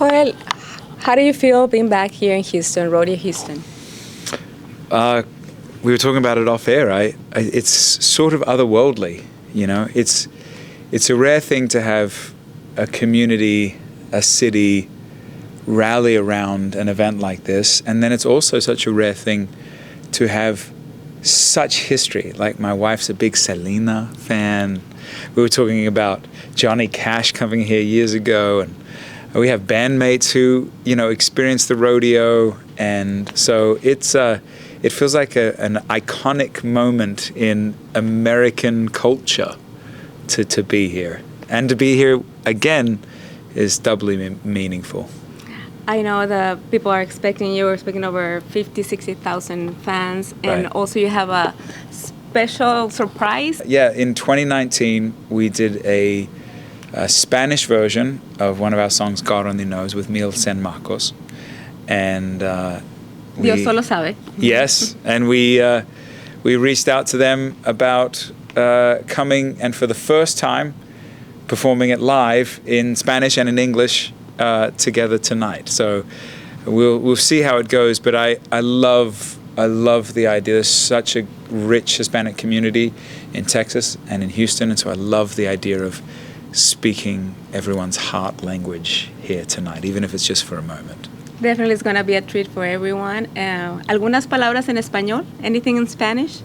Joel, how do you feel being back here in Houston, Rodeo Houston? We were talking about it off air. It's sort of otherworldly, you know. It's a rare thing to have a community, a city rally around an event like this, and then it's also such a rare thing to have such history. Like, my wife's a big Selena fan. We were talking about Johnny Cash coming here years ago, and we have bandmates who, you know, experienced the rodeo, and so it feels like an iconic moment in American culture to be here. And to be here again is doubly meaningful. I know the people are expecting over 50, 60,000 fans, and Right. also you have a special surprise. Yeah, in 2019, we did a Spanish version of one of our songs, God Only Knows, with Mil San Marcos. And Dios solo sabe. Yes, and we reached out to them about coming and for the first time performing it live in Spanish and in English together tonight. So we'll see how it goes. But I love the idea. There's such a rich Hispanic community in Texas and in Houston, and so I love the idea of speaking everyone's heart language here tonight, even if it's just for a moment. Definitely it's going to be a treat for everyone. Algunas palabras en español? Anything in Spanish?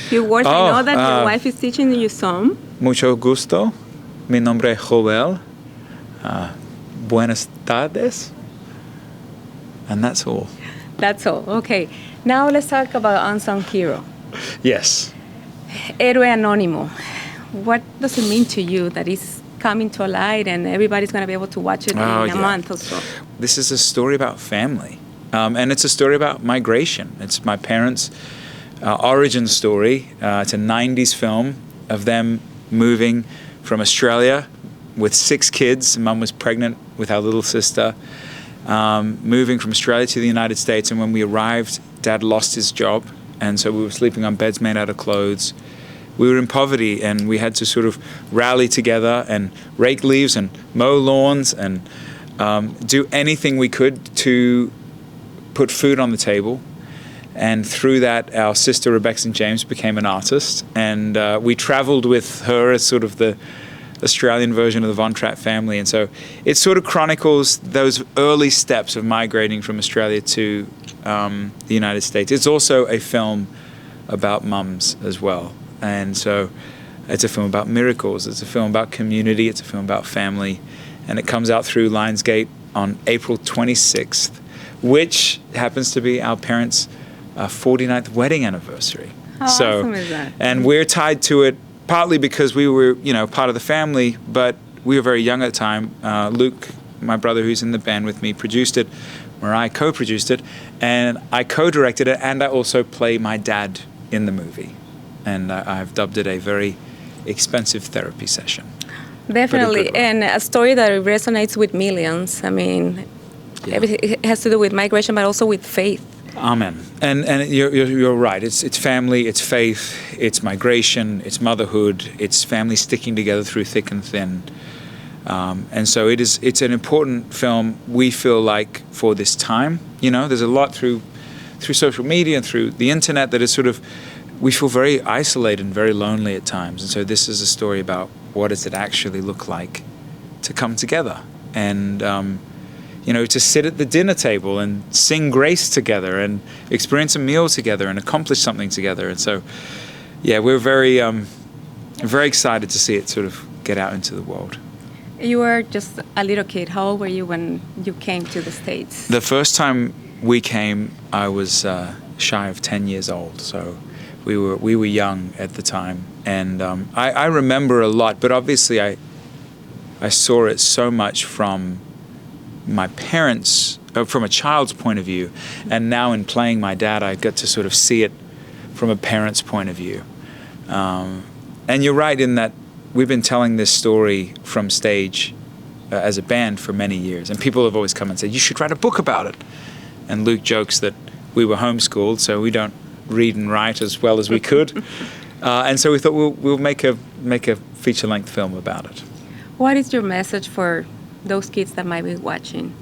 Few words. I know that your wife is teaching you some. Mucho gusto. Mi nombre es Joel. Buenas tardes. And that's all. That's all. Okay. Now let's talk about unsung hero. Yes. Héroe anónimo. What does it mean to you that it's coming to a light and everybody's going to be able to watch it in a month or so? This is a story about family. And it's a story about migration. It's my parents' origin story. It's a 90s film of them moving from Australia with 6 kids. Mum was pregnant with our little sister. Moving from Australia to the United States. And when we arrived, Dad lost his job. And so we were sleeping on beds made out of clothes. We were in poverty, and we had to sort of rally together and rake leaves and mow lawns and do anything we could to put food on the table. And through that, our sister Rebecca St. James became an artist, and we traveled with her as sort of the Australian version of the Von Trapp family. And so it sort of chronicles those early steps of migrating from Australia to the United States. It's also a film about mums as well. And so it's a film about miracles, it's a film about community, it's a film about family, and it comes out through Lionsgate on April 26th, which happens to be our parents' 49th wedding anniversary. How awesome is that? And we're tied to it partly because we were, you know, part of the family, but we were very young at the time. Luke, my brother who's in the band with me, produced it. Mariah co-produced it, and I co-directed it, and I also play my dad in the movie. And I've dubbed it a very expensive therapy session. Definitely, and a story that resonates with millions. I mean, it has to do with migration, but also with faith. Amen. And you're right. It's family, it's faith, it's migration, it's motherhood, it's family sticking together through thick and thin. And so it's an important film, we feel like, for this time. You know, there's a lot through social media and through the internet that is sort of, we feel very isolated and very lonely at times. And so this is a story about what does it actually look like to come together and, you know, to sit at the dinner table and sing grace together and experience a meal together and accomplish something together. And so, yeah, we're very excited to see it sort of get out into the world. You were just a little kid. How old were you when you came to the States? The first time we came, I was shy of 10 years old. So we were young at the time, and I remember a lot. But obviously, I saw it so much from my parents, from a child's point of view, and now in playing my dad, I got to sort of see it from a parent's point of view. And you're right in that we've been telling this story from stage as a band for many years, and people have always come and said, "You should write a book about it." And Luke jokes that we were homeschooled, so we don't read and write as well as we could, and so we thought we'll make a feature-length film about it. What is your message for those kids that might be watching?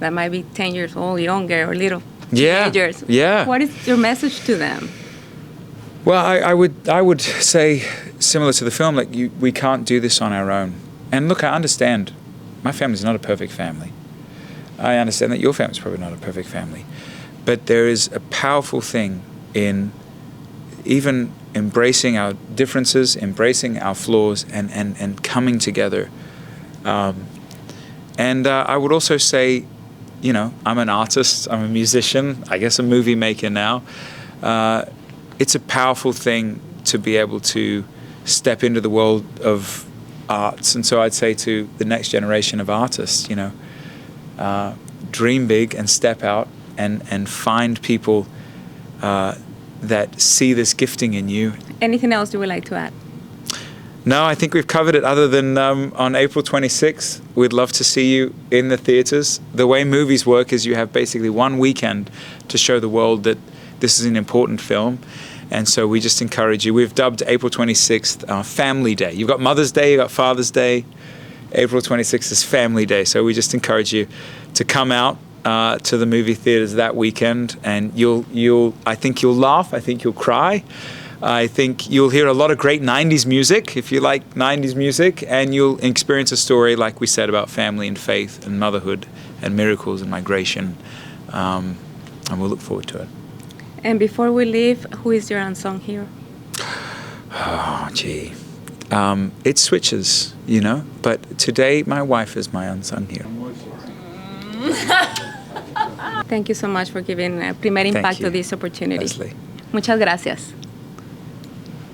that might be 10 years old, younger, or little Yeah, teenagers. yeah. What is your message to them? Well, I would say, similar to the film, like we can't do this on our own. And look, I understand my family's not a perfect family. I understand that your family's probably not a perfect family. But there is a powerful thing in even embracing our differences, embracing our flaws, and coming together. I would also say, you know, I'm an artist, I'm a musician, I guess a movie maker now. It's a powerful thing to be able to step into the world of arts. And so I'd say to the next generation of artists, you know, dream big and step out and find people that see this gifting in you. Anything else you would like to add? No, I think we've covered it, other than on April 26th, we'd love to see you in the theaters. The way movies work is you have basically one weekend to show the world that this is an important film. And so we just encourage you. We've dubbed April 26th Family Day. You've got Mother's Day, you've got Father's Day. April 26th is Family Day. So we just encourage you to come out to the movie theaters that weekend, and I think you'll laugh, I think you'll cry. I think you'll hear a lot of great 90s music, if you like 90s music, and you'll experience a story, like we said, about family and faith and motherhood and miracles and migration. And we'll look forward to it. And before we leave, who is your unsung hero? Oh, gee. It switches, you know, but today my wife is my unsung hero. Thank you so much for giving Primer Impacto this opportunity. Leslie. Muchas gracias.